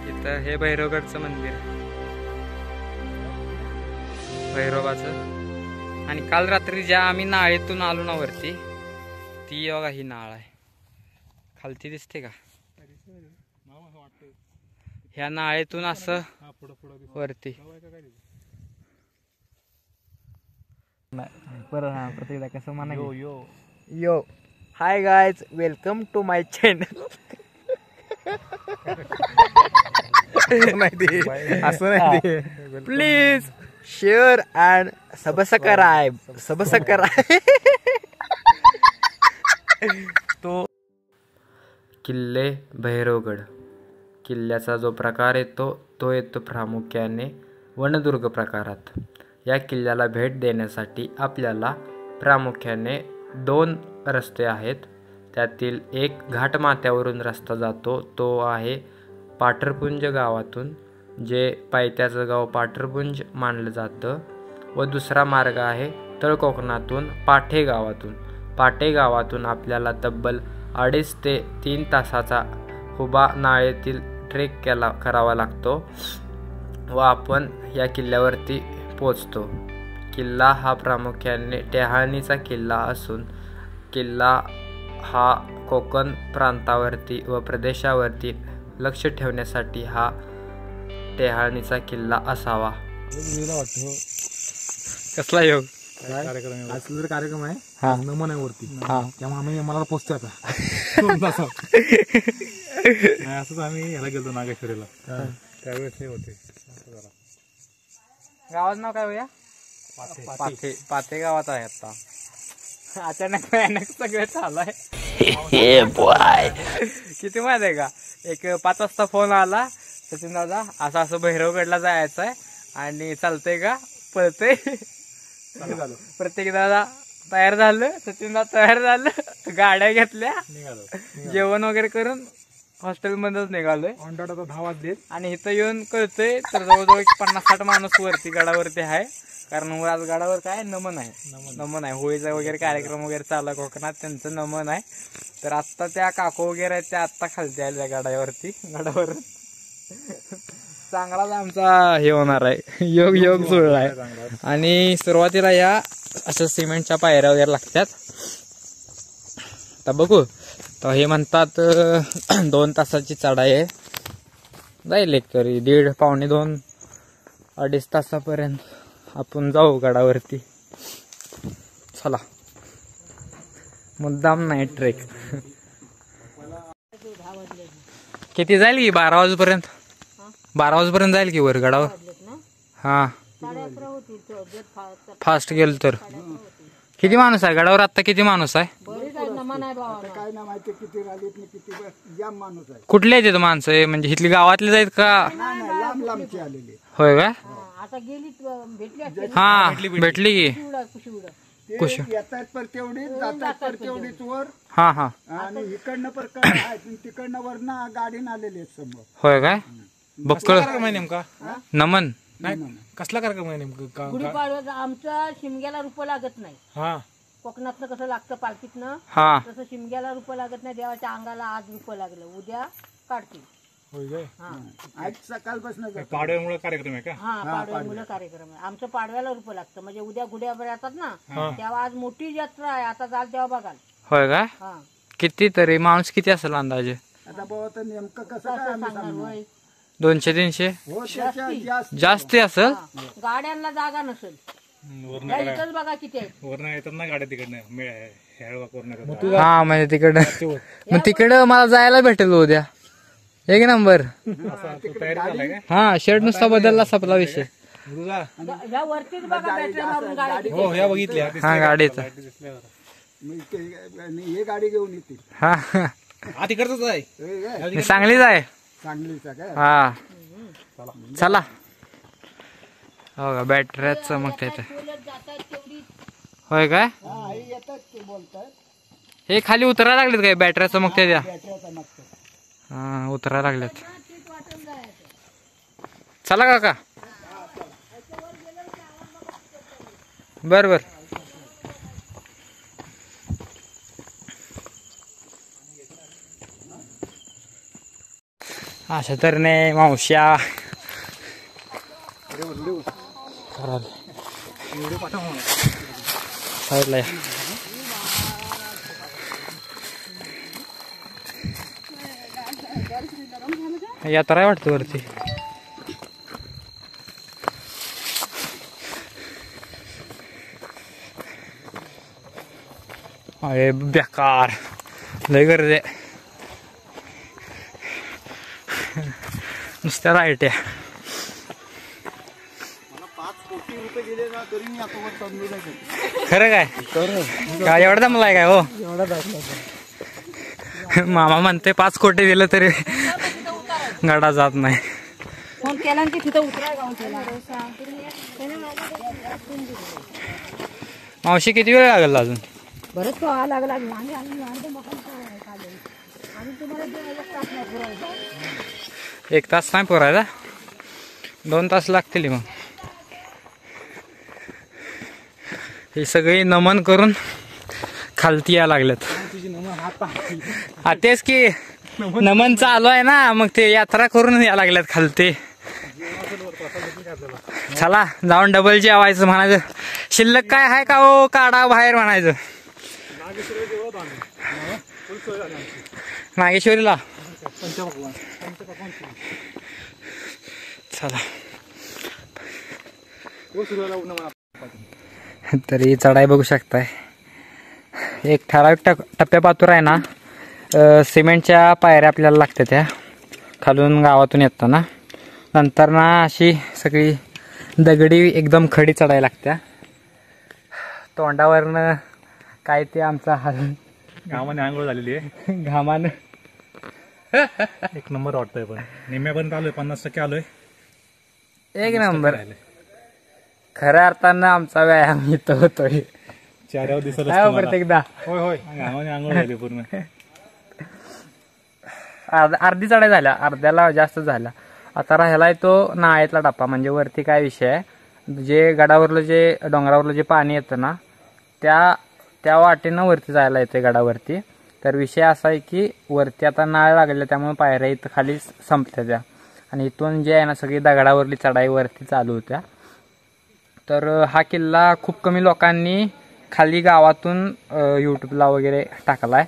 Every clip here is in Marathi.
इथं हे भैरवगडचं मंदिर, भैरवाचं. आणि काल रात्री ज्या आम्ही नाळेतून आलो ना वरती, ती बघा ही नाळ आहे खालती, दिसते का? ह्या नाळेतून असं वरती प्रत्येकदा कसं म्हणा, yo yo yo hi guys, welcome to my channel. Please share and subscribe. तो किल्ले भैरवगड किल्ल्याचा जो प्रकार येतो तो येतो प्रामुख्याने वनदुर्ग प्रकारात. या किल्ल्याला भेट देण्यासाठी आपल्याला प्रामुख्याने 2 रस्ते आहेत. त्यातील एक घाटमाथ्यावरून रस्ता जातो, तो आहे पाठरपुंज गावातून, जे पायथ्याचं गाव पाठरपुंज मानलं जातं. व दुसरा मार्ग आहे तळकोकणातून पाठे गावातून आपल्याला तब्बल 2.5 ते 3 तासाचा हुबा नाळेतील ट्रेक करावा लागतो व आपण या किल्ल्यावरती पोचतो. किल्ला हा प्रामुख्याने टेहाळणीचा किल्ला असून किल्ला हा कोकण प्रांतावरती व प्रदेशावरती लक्ष ठेवण्यासाठी हा टेहाळणीचा किल्ला असावा. कसला योग कार्यक्रम आहे, नमन आहे वरती, त्यामुळे आम्ही मला पोचतो आता. असंच आम्ही ह्याला गेलो नागेश्वरीला, त्यावेळेस हे होते. गावाचं नाव काय होया? पाथे गावात आहे. आता अचानक सगळं चालू किती माहित आहे का, एक 5 वाजता फोन आला, सचिन दादा असं असं भैरवगडला जायचं आहे आणि चालतंय का, पळतंय. प्रत्येक दादा तयार झालं, सचिन दादा तयार झालं, गाड्या घेतल्या, जेवण वगैरे करून हॉस्टेल मध्येच निघालोय. ऑन डॉट आता 10 वाजले आणि इथं येऊन कळतोय तर जवळजवळ 50-60 माणूस वरती गडावरती आहे. कारण आज गडावर काय नमन आहे, होळीचा वगैरे कार्यक्रम वगैरे चालू आहे कोकणात, त्यांचं नमन आहे. तर आत्ता त्या काकू वगैरे आहेत त्या आत्ता खालती आल्या गडावरती. चांगलाच आमचा हे होणार आहे, योग जुळला आहे. आणि सुरुवातीला या अशा सिमेंटच्या पायऱ्या वगैरे लागतात. आता बघू, तर हे म्हणतात 2 तासाची चढाई आहे, जाईल एक तरी 1.5, पावणे 2, 2.5 तासापर्यंत आपण जाऊ गडावरती. चला, मुद्दाम नाही ट्रेक. किती जाईल की 12 वाजेपर्यंत? 12 वाजेपर्यंत जाईल की वर गडावर? हा, फास्ट गेलो तर. किती माणूस आहे गडावर आता? किती माणूस आहे? कुठले आहेत माणसं? म्हणजे इथली गावातले आहेत का? होय का? हा, भेटली की कुश. हा हा, इकडनं तिकडनं वरनं गाडीनं आलेले समोर. होय काय? बक्कळ नेमका नमन नाही, कसला कार्यक्रम आहे नेमकं? गुढीपाडवा आमच्या शिमग्याला रुपये लागत नाही. हा, कोकणातलं कसं लागतं पालखीतनं, हा, तसं शिमग्याला रुपये लागत नाही. देवाच्या अंगाला आज रुपये लागलं, उद्या काढतील. होय काय? आज सकाळपासून पाडव्यामुळे कार्यक्रम आहे का? हा, पाडव्यामुळे कार्यक्रम आहे. आमचं पाडव्याला रुपये लागतं, म्हणजे उद्या गुढ्यावर येतात ना, तेव्हा आज मोठी जत्रा आहे, आता जाल तेव्हा बघाल. होय काय? हा, किती तरी माणूस किती असेल अंदाजे? आता बहुत नेमकं कसं कसं सांगणार होय? 200-300 जास्त जास्ती असेल. गाड्यांना जागा नसेल. इथंच बघा किती आहे. वरनं येतात ना गाड्या तिकडनं. हा, म्हणजे तिकडं मग तिकडं मला जायला भेटेल उद्या. एक नंबर. हा, शर्ट नुसता बदलला, संपला विषय. ह्या वरतीच बघा बॅटरी मारून गाडी. हो, ह्या बघितल्या. हा, गाडीचा हे गाडी घेऊन येते. हा, तिकडच आहे, चांगलीच आहे. चांगलीच आहे. हा, चला. हो का, बॅटऱ्या चमकते. होय काय? हे खाली उतरायला लागलेत काय? बॅटऱ्या चमकते त्या. हा, उतरायला लागल्यात. चला काका. बर. अशा तऱ्हेने मावश्या साईडला या. यात्रा आहे वाटतं वरती. अरे बेकार लय गर्दी आहे. नुसत्या राईट आहे. मला 5 कोटी रुपये दिले ना तरी मी आता वर चढलो नाही. खरं काय काय एवढा दमलाय काय हो. मामा म्हणते 5 कोटी दिलं तरी गाडा जात नाही. फोन केला की तिथं उतराय गाव केला. मावशी किती वेळ लागेल अजून. बरंच तो लागला. एक तास नाही पुरायचा. 2 तास लागतील मग. हे सगळे नमन करून खालती या लागल्यात. तेच की नमन चालू आहे ना मग ते यात्रा करून या लागल्यात खालती. चला जाऊन डबल जेवायचं म्हणायचं. शिल्लक काय आहे का हो काढा बाहेर म्हणायचं. नागेश्वरीला चला. तरी चढाई बघू शकताय. एक ठराविक टप्प्यापातूर आहे ना. सिमेंटच्या पायऱ्या आपल्याला लागतात त्या खालून गावातून येताना. नंतर ना अशी सगळी दगडी एकदम खडी चढायला लागत्या. तोंडावरनं काय ते आमचा हाल. घामाने आंघोळ झालेली आहे. घामानं एक नंबर वाटतंय. पण निम्म्यापर्यंत आलोय. 50% आलोय. एक नंबर. खऱ्या अर्थानं आमचा व्यायाम इथं होतोय. चेहऱ्यावर दिसत प्रत्येकदा. होय होय घामाने आंघोळ झाली पूर्ण. अर्धी चढाई झाल्या. अर्ध्याला जास्त झाल्या. आता राहिलाय तो नाळ्यातला टप्पा. म्हणजे वरती काय विषय आहे जे गडावरलं जे डोंगरावरलं जे पाणी येतं ना त्या वाटेनं वरती जायला येते गडावरती. तर विषय असा आहे की वरती आता नाळ लागले त्यामुळे पायऱ्या इथं खाली संपत्या त्या. आणि इथून जे आहे ना सगळी दगडावरली चढाई वरती चालू होत्या. तर हा किल्ला खूप कमी लोकांनी खाली गावातून यूट्यूबला वगैरे टाकला आहे.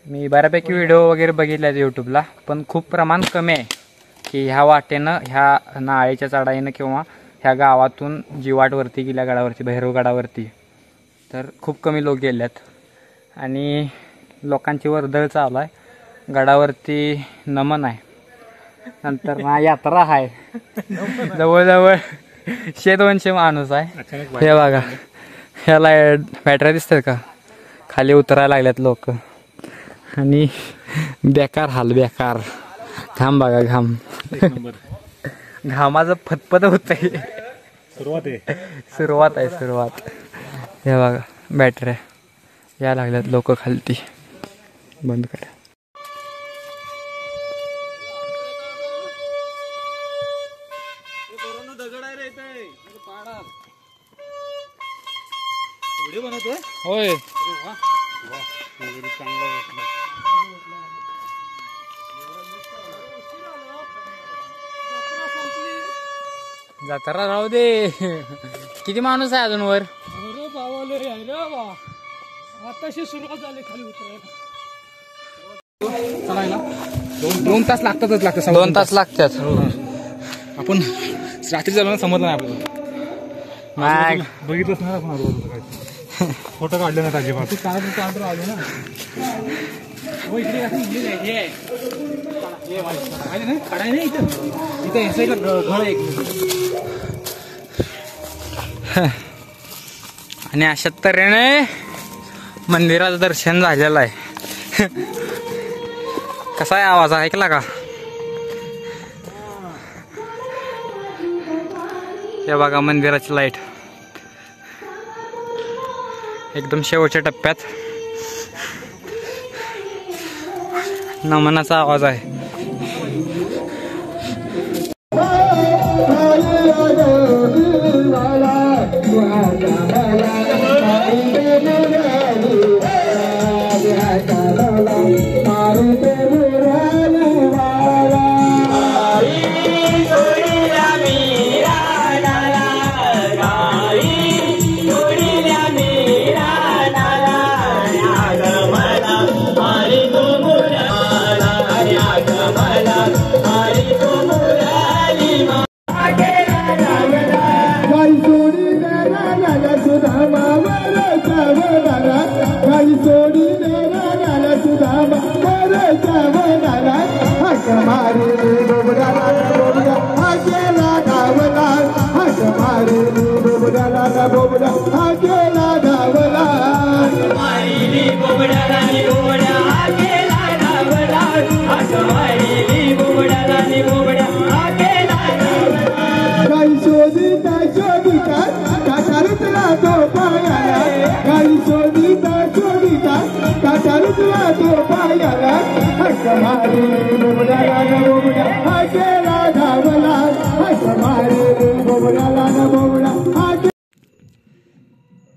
मी बऱ्यापैकी व्हिडिओ वगैरे बघितले आहेत यूट्यूबला. पण खूप प्रमाण कमी आहे की ह्या वाटेनं ह्या नाळेच्या चढाईनं किंवा ह्या गावातून जिवाटवरती गेल्या गडावरती भैरवगडावरती तर खूप कमी लोक गेल्यात. आणि लोकांची वर्दळ चालू आहे. गडावरती नमन आहे. नंतर ना यात्रा आहे. जवळजवळ 100-200 माणूस आहे. हे बघा ह्याला बॅटऱ्या दिसतात का खाली उतरायला लागल्यात लोक. आणि बेकार हाल बेकार. घाम बघा घाम. घामाचं फतफत होतंय. सुरुवात आहे सुरुवात. हे बघा बॅटऱ्या या लागल्यात लोक खालती. बंद करा. होय जत्रा राहू दे. किती माणूस आहे अजून वर. आताशी सुरुवात झाली खाली उतरायला. 2 तास लागतातच. 2 तास लागतात. आपण रात्री झालं ना समजलं नाही आपल्याला. बघितलंच नाही आपण फोटो काढले ना अजिबात. आलो ना खडाय नाही इथं. इथं घळ एक. आणि अशा तऱ्हेने मंदिराचं दर्शन झालेलं आहे. कसा आहे आवाज ऐकला का. हे बघा मंदिराची लाईट एकदम शेवटच्या टप्प्यात. नमनाचा आवाज आहे.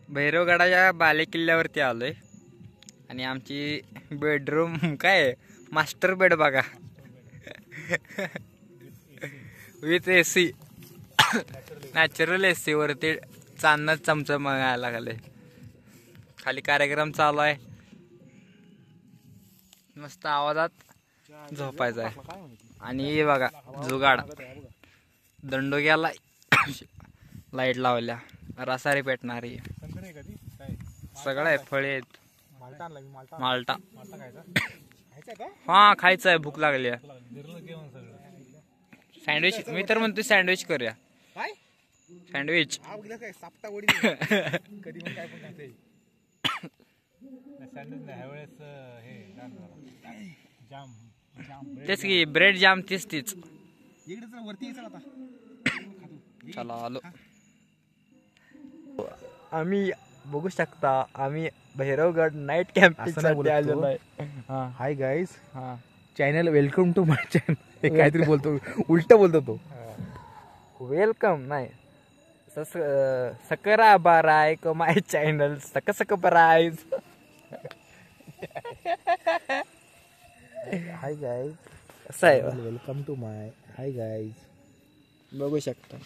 भैरवगडाच्या बाले किल्ल्यावरती आलोय आणि आमची बेडरूम काय मास्टर बेड बघा विथ AC नॅचरल AC वरती चांदणं चमचमायला लागले. खाली कार्यक्रम चालू आहे, मस्त आवाजात झोपायचा आहे. आणि बघा जुगाड दंडोग्याला लाईट लावल्या, रसारी पेटणारी सगळं आहे, फळे आहेत, माल्टा हा खायचं आहे, भूक लागली आहे. सँडविच मी तर म्हणतो सँडविच करूया. सँडविच तेच की ब्रेड जाम तीच चला आलो. आम्ही बघू शकता आम्ही भैरवगड नाईट कॅम्पिंग आलेलो आहे. हाय गाईज, हा channel welcome to my channel. काहीतरी बोलतो, उलट बोलतो तो. वेलकम नाही सकरा बाराय क माय चॅनल सक बरायज. हाय गाईज, असं आहे welcome to my. Hi guys, बघू शकता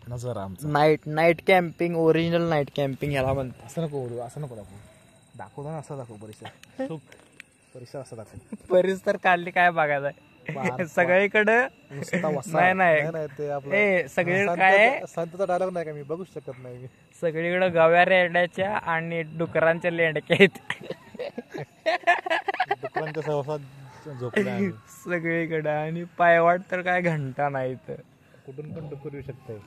नजर आमचा night camping, original night camping ह्याला म्हणतात. असं नको बोलू, असं नको दाखवतो ना, असं दाखव परिसर असं दाखव. परिसर काढली काय बघायचं सगळीकडे नाही ते आपलं सगळीकडे काय संतचा डायलॉग नाही का, मी बघू शकत नाही. मी सगळीकडे गव्या रेड्याच्या आणि डुकरांच्या लेंडक्या आहेत. डुकरांच्या सहवासात झोपल्या सगळीकडे. आणि पायवाट तर काय घंटा नाही तर कुठून पण डुकर येऊ शकतंय.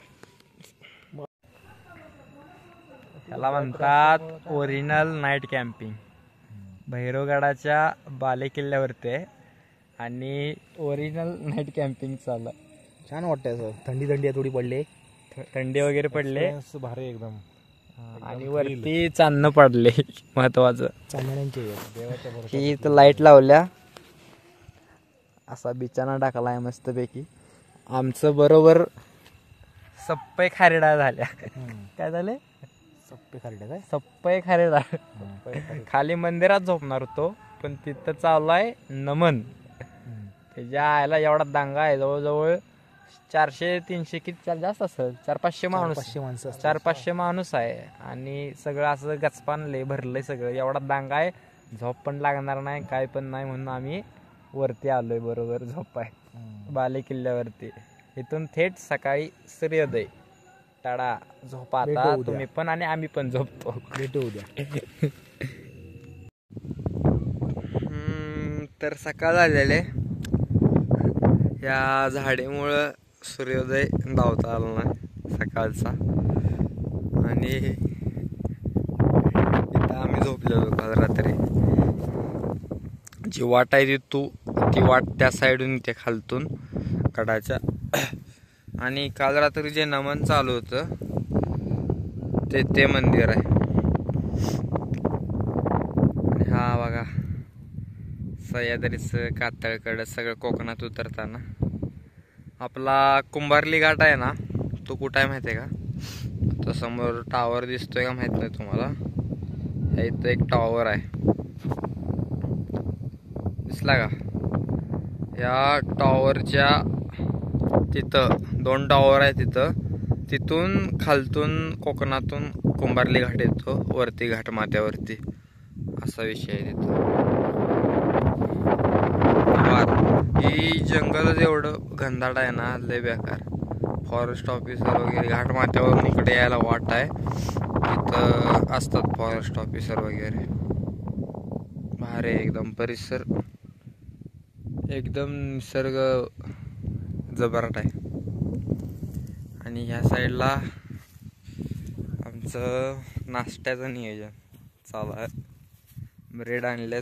त्याला म्हणतात ओरिजिनल नाईट कॅम्पिंग. भैरवगडाच्या बाले किल्ल्यावरती आहे आणि ओरिजिनल नाईट कॅम्पिंग चालू आहे. छान वाटतंय असं. थंडी थोडी पडली, थंडी वगैरे पडले भारी एकदम. आणि वरती चांदणं पडले महत्वाचं. चांदण्यांचे देवाच्या ही इथं लाईट लावल्या, असा बिचाना टाकलाय मस्तपैकी. आमचं बरोबर सप्पे खारेडा झाल्या. काय झाले? सप्पे खारेडा काय? सप्पे खारेडा. खाली मंदिरात झोपणार होतो, पण तिथं चालू आहे नमन. त्याच्या आयला एवढा दांगा आहे, जवळजवळ 400-300 किती जास्त असेल, 400-500 माणूस, 400-500 माणूस आहे. आणि सगळं असं गचपानले भरलंय सगळं, एवढा दांगा आहे. झोप पण लागणार नाही, काय पण नाही, म्हणून आम्ही वरती आलोय बरोबर झोपाय बाले किल्ल्यावरती. इथून थेट सकाळी सूर्योदय. टाळा झोपा आता तुम्ही पण आणि आम्ही पण झोपतो. भेटू उद्या. तर सकाळ झालेले, या झाडेमुळं सूर्योदय धावता आला नाही सकाळचा. आणि इथं आम्ही झोपलेलो काल रात्री. जी वाट आहे ती वाट त्या साईडून इथे खालतून कडाच्या. आणि काल रात्री जे नमन चालू होतं ते मंदिर आहे. हा बघा सह्याद्रीचं कातळकडं सगळं कोकणात उतरताना. आपला कुंभारली घाट आहे ना, तो कुठं आहे माहिती आहे का? तो समोर टावर दिसतोय का माहित नाही तुम्हाला. ह्या इथं एक टावर आहे, दिसला का? या टॉवरच्या तिथं 2 टॉवर आहे तिथून खालतून कोकणातून कुंभारली घाट येतो वरती घाट माथ्यावरती. असा विषय आहे तिथं. ही जंगलच एवढं घनदाट आहे ना, लय बेकार. फॉरेस्ट ऑफिसर वगैरे घाटमाथ्यावरून इकडे यायला वाट आहे, तिथं असतात फॉरेस्ट ऑफिसर वगैरे. भारी एकदम परिसर, एकदम निसर्ग जबराट आहे. आणि ह्या साईडला आमचं नाश्त्याचं नियोजन चालू आहे. ब्रेड आणले.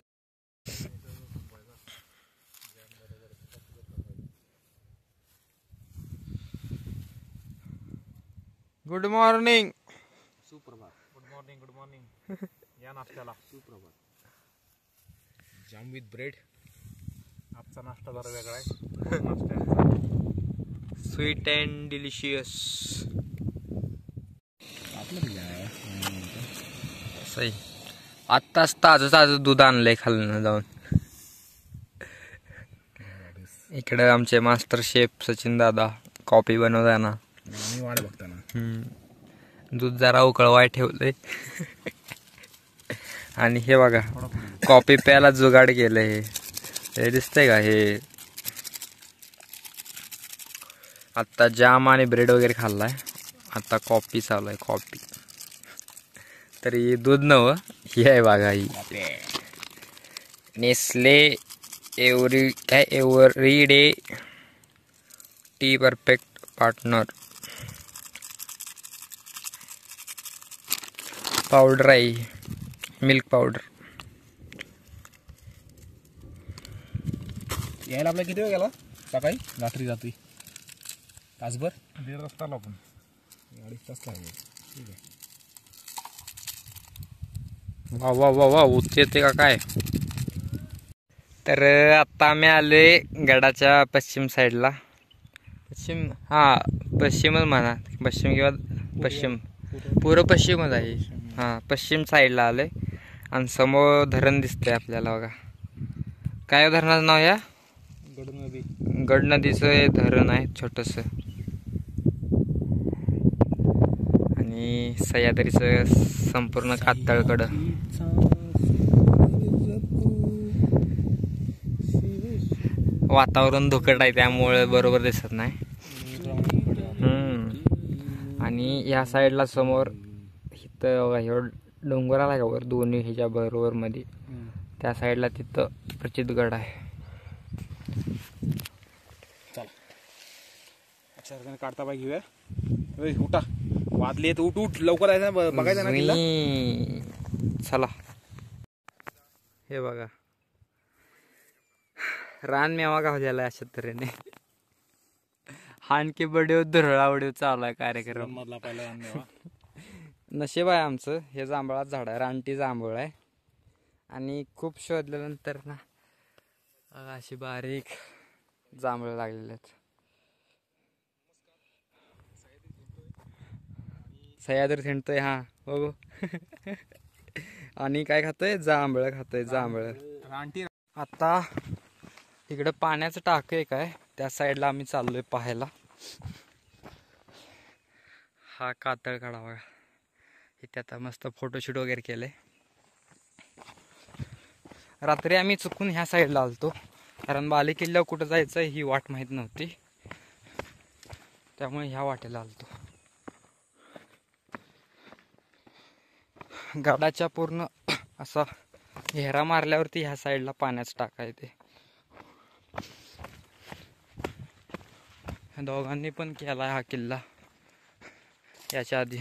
Good morning. सुप्रभात. Good morning, good morning. या नाश्त्याला सुप्रभात. Jam with bread. आजचा नाश्ता जरा वेगळा आहे. नाश्ता स्वीट अँड डिलिशियस. सही. आत्ताच ताजं दूध आणलंय खालनं जाऊन. इकडे आमचे मास्टर शेफ सचिन दादा कॉफी बनवताना मी वाट बघताना दूध जरा उकळवाय ठेवलंय. आणि हे बघा कॉफी प्यायला जुगाड केलंय. हे दिसतंय का? हे आता जाम आणि ब्रेड वगैरे खाल्लाय, आता कॉफी चालू आहे. कॉफी तरी दूध नव ही आहे बघा. ही Nestle Everyday tea perfect partner powder आहे, मिल्क पावडर. यायला आपला किती वेळ गेला? सकाळी रात्री तासभर, 1.5 तास लागला. आपण 2.5 तास लागले. ठीक आहे. वा वा वा वा उतरते येते का काय? तर आता आम्ही आलोय गडाच्या पश्चिम साईडला. पश्चिमच म्हणा, पश्चिम किंवा पश्चिम, पूर्व पश्चिमच आहे. पश्चिम साईडला आलोय. आणि समोर धरण दिसतंय आपल्याला बघा. काय धरणाचं नाव? या गड नदीचं हे धरण आहे छोटंसं. आणि सह्याद्रीचं संपूर्ण कातळकडं. वातावरण धुकट आहे त्यामुळे बरोबर दिसत नाही. आणि या साईडला समोर इथं बघा डोंगर आला का वर, दोन्ही ह्याच्या बरोबर मध्ये त्या साईडला तिथं प्रचितगड आहे. चला काढता बाई घेऊया. उठा, वाजले तर उठ लवकर आहे. बघायचं ना किल्ला. चला. हे बघा रान मेवा गावलेला आहे अशा तऱ्हेने. हाणकी बडीव धुरळा उडीव चालू आहे कार्यक्रम. मधला पहिला नशीब आहे आमचं, हे जांभळात झाड आहे, रानटी जांभूळ आहे. आणि खूप शोधल्यानंतर ना अशी बारीक जांभळं लागलेले आहेत. सह्याद्री थिंडतोय. हा हो. आणि काय खातोय? जांभळं खातोय, जांभळं. आता इकडं पाण्याचं टाक एक आहे, त्या साईडला आम्ही चाललोय पाहायला. हा कातळ काढा बघा. इथे आता मस्त फोटोशूट वगैरे केलंय. रात्री आम्ही चुकून ह्या साईडला आलतो, कारण बाले किल्ल्यावर कुठं जायचं ही वाट माहीत नव्हती, त्यामुळे ह्या वाटेला आलतो. गडाच्या पूर्ण असा घेरा मारल्यावरती ह्या साईडला पाण्याचं टाका येते. दोघांनी पण केला हा किल्ला याच्या आधी.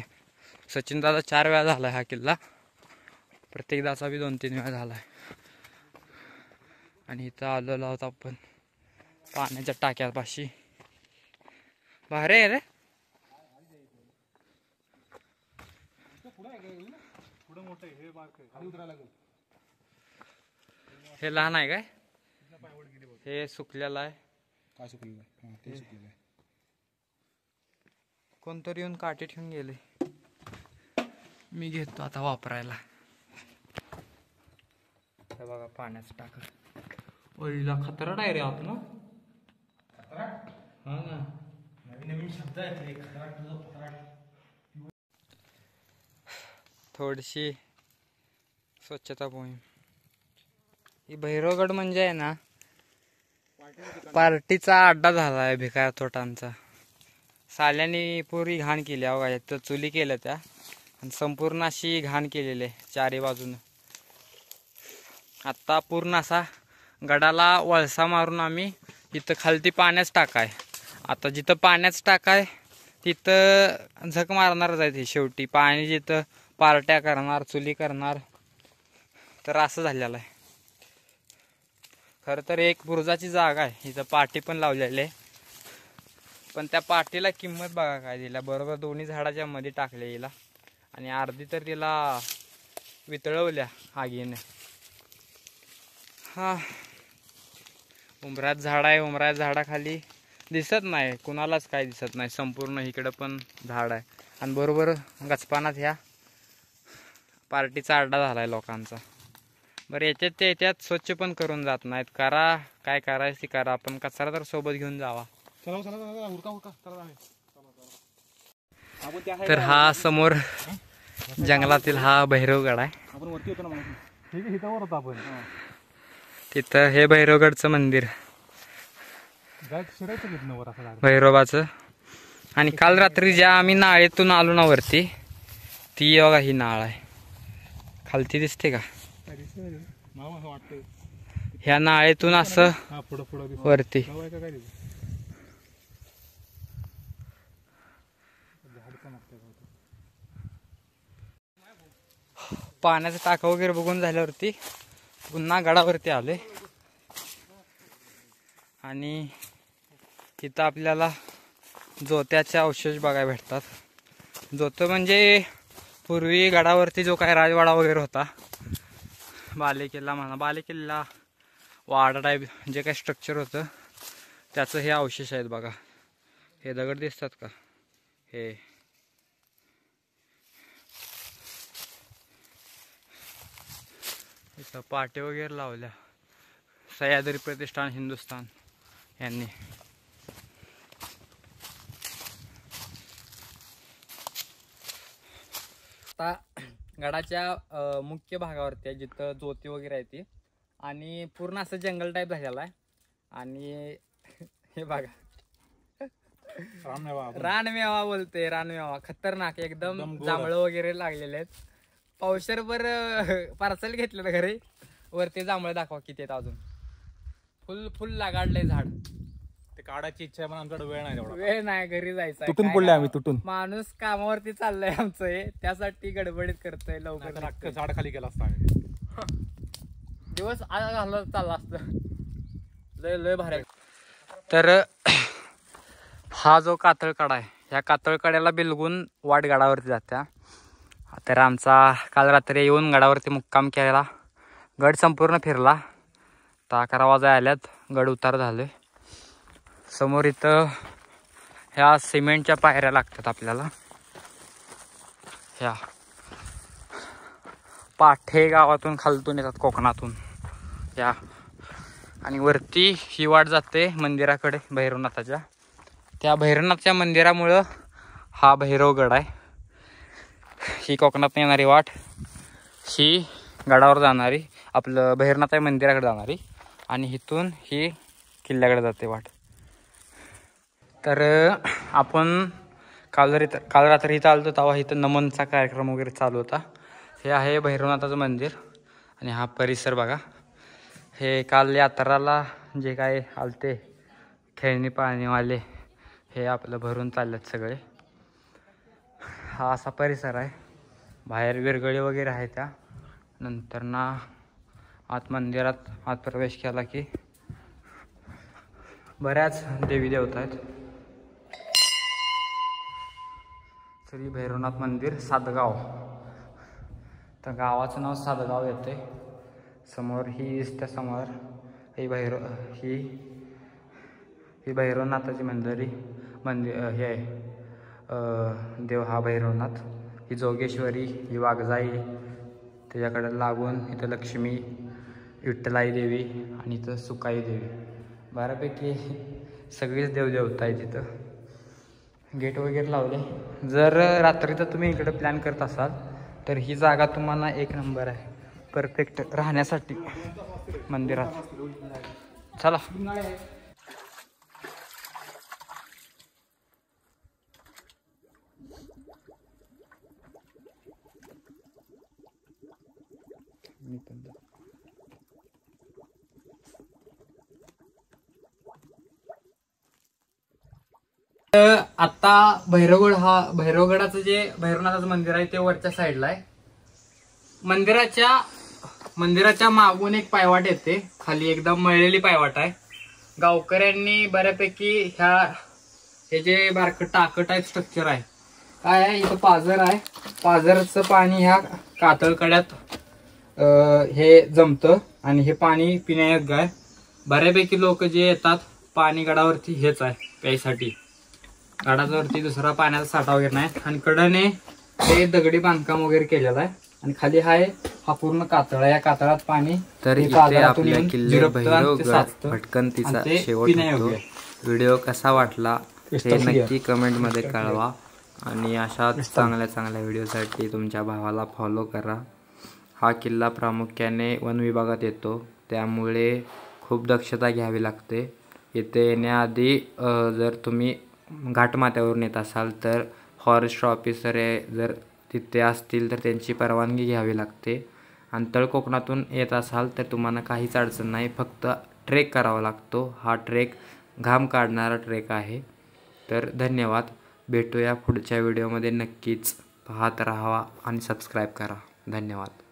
सचिन दादा 4 वेळा झाला हा किल्ला, प्रत्येक दाचा बी 2-3 वेळा झालाय. आणि इथं आलेलो आहोत आपण पाण्याच्या टाक्यापाशी. भारी आहे रे. हे लहान आहे काय? हे सुकलेलं आहे. काय सुकलेलं आहे? ते सुकलेलं आहे. कोणतरी येऊन काठी ठेवून गेले. मी घेतो आता वापरायला. हे बघा पाण्याचं टाक. ओळीला खतरड आहे रे आत ना. हा ना, नवीन नवीन शब्द आहेत. थोडीशी स्वच्छता मोहीम. ही भैरवगड म्हणजे आहे ना, पार्टीचा अड्डा झालाय भिकार तोटांचा. साल्यानी पुरी घाण केली अवघा, तर चुली केल्या त्या आणि संपूर्ण अशी घाण केलेली आहे चारी बाजून. आता पूर्ण असा गडाला वळसा मारून आम्ही इथं खालती पाण्याच टाकाय. आता जिथं पाण्याच टाकाय तिथं झक मारणारच आहे. शेवटी पाणी जिथं पार्ट्या करणार, चुली करणार, तर असं झालेलं आहे. खरं तर एक बुरुजाची जागा आहे, इथं पाटी पण लावलेली आहे. पण त्या पाटीला किंमत बघा काय दिला. बरोबर दोन्ही झाडाच्या मध्ये टाकले हिला आणि अर्धी तर तिला वितळवल्या आगीने. हा उमरात झाड आहे, उमरात झाडाखाली दिसत नाही कुणालाच, काय दिसत नाही. संपूर्ण इकडं पण झाड आहे आणि बरोबर गचपानात ह्या पार्टीचा अड्डा झालाय लोकांचा. बरं याच्यात ते याच्यात स्वच्छ पण करून जात नाहीत. करा काय करायचं करा, आपण कचरा तर सोबत घेऊन जावा. तर हा समोर जंगलातील हा भैरवगड आहे. आपण वरती होतो ना मग. ठीक आहे, इथं वर होतो आपण. तिथं हे भैरवगडचं मंदिर भैरोबाचं. आणि काल रात्री ज्या आम्ही नाळेतून आलो ना वरती, ती बघा ही नाळ आहे खालती दिसते का. ह्या नाळेतून असं वरती पाण्याचा टाका वगैरे बघून झाल्यावरती पुन्हा गडावरती आले. आणि इथं आपल्याला जोत्याचे अवशेष बघायला भेटतात. जोतं म्हणजे पूर्वी गडावरती जो काय राजवाडा वगैरे होता, बालेकिल्ला म्हणा, बालेकिल्ला वाडा टाईप जे काही स्ट्रक्चर होतं त्याचं हे अवशेष आहेत बघा. हे दगड दिसतात का, हे इथं पाटे वगैरे लावल्या सह्याद्री प्रतिष्ठान हिंदुस्थान यांनी. आता गडाच्या मुख्य भागावरती आहे जिथं ज्योती वगैरे आहे ती, आणि पूर्ण असं जंगल टाईप झालेला आहे. आणि हे बघा रानमेवा बोलते, रानमेवा खतरनाक एकदम, जांभळं वगैरे लागलेले आहेत. पावशेरभर पार्सल घेतलेलं घरी, वरती जांभळं दाखवा किती आहेत अजून. फुल फुल लागाडलंय झाड. ते काढायची इच्छा आहे पण आमच्याकडे वेळ नाही तेवढा. वेळ नाही, घरी जायचं. तुटून पडले आम्ही, तुटून. माणूस कामावरती चाललंय आमचं हे, त्यासाठी गडबडीत करतोय लवकर. अख्खं झाड खाली केलं असतं आम्ही. दिवस आज घालत चालला असतं. लय लय भारी. तर हा जो कातळकडा आहे, ह्या कातळकड्याला बिलगून वाट गडावरती जात्या. तर आमचा काल रात्री येऊन गडावरती मुक्काम केला. गड संपूर्ण फिरला. आता 11 वाजा आल्यात, गड उतार झाले. समोर इथं ह्या सिमेंटच्या पायऱ्या लागतात आपल्याला. ह्या पाठे गावातून खालतून येतात, कोकणातून या. आणि वरती ही वाट जाते मंदिराकडे भैरवनाथाच्या. त्या भैरवनाथच्या मंदिरामुळं हा भैरवगड आहे. ही कोकणात येणारी वाट, ही गडावर जाणारी, आपलं भैरवनाथ मंदिराकडे जाणारी, आणि इथून ही किल्ल्याकडे जाते वाट. तर आपण काल रात्री इथं आलो तेव्हा इथं नमनचा कार्यक्रम वगैरे चालू होता. हे आहे भैरवनाथाचं मंदिर आणि हा परिसर बघा. हे काल यात्राला जे काय आलते खेळणी पाळणीवाले, हे आपलं भरून चाललेत सगळे. हा असा परिसर आहे. बाहेर विरगळी वगैरे आहे. त्या नंतर ना आत मंदिरात आत प्रवेश केला की बऱ्याच देवी देवता आहेत. श्री भैरवनाथ मंदिर सातगाव. तर गावाचं नाव सातगाव येते. समोर ही दिसत्या, समोर ही भैरवनाथाची मंदिर हे आहे. देव हा भैरवनाथ. ही जोगेश्वरी, ही वाघजाई, त्याच्याकडे लागून इथं लक्ष्मी, विठ्ठलाई देवी आणि इथं सुकाई देवी. बऱ्यापैकी सगळीच देवदेवता आहे तिथं. गेट वगैरे लावले. जर रात्रीचं तुम्ही इकडे प्लॅन करत असाल तर ही जागा तुम्हाला एक नंबर आहे, परफेक्ट राहण्यासाठी मंदिरात. चला आता भैरवगडाचं जे भैरवनाथाचं मंदिर आहे ते वरच्या साईडला आहे. मंदिराच्या मागून एक पायवाट येते, खाली एकदम मळलेली पायवाट आहे. गावकऱ्यांनी बऱ्यापैकी हे जे बारकं टाकं टाईप स्ट्रक्चर आहे, काय आहे इथं पाझर आहे. पाझरचं पाणी ह्या कातळकड्यात हे जमतं आणि हे पाणी पिण्यायोग्य आहे. बऱ्यापैकी लोक जे येतात पाणी गडावरती हेच आहे प्यायसाठी. गडावरती दुसरा पाण्याचा साठा वगैरे नाही. आणि कडेने हे दगडी बांधकाम वगैरे केलेलं आहे आणि खाली हा पूर्ण कातळ आहे. या कातळात पाणी तर इथे आपल्या किल्ले भैरवगड भटकंतीचा शेवट होतो. व्हिडिओ कसा वाटला हे नक्की कमेंटमध्ये कळवा आणि अशाच चांगल्या व्हिडिओसाठी तुमच्या भावाला फॉलो करा. हा किल्ला प्रामुख्याने वन विभागात येतो, त्यामुळे खूप दक्षता घ्यावी लागते. इथे येण्याआधी जर तुम्ही घाटमाथ्यावरून येत असाल तर फॉरेस्ट ऑफिसर जर तिथे असतील तर त्यांची परवानगी घ्यावी लागते. आणि तळ कोकणातून येत असाल तर तुम्हाला काहीच अडचण नाही, फक्त ट्रेक करावा लागतो. हा ट्रेक घाम काढणारा ट्रेक आहे. तर धन्यवाद. भेटूया पुढच्या व्हिडिओमध्ये. नक्कीच पाहत राहावा आणि सबस्क्राईब करा. धन्यवाद.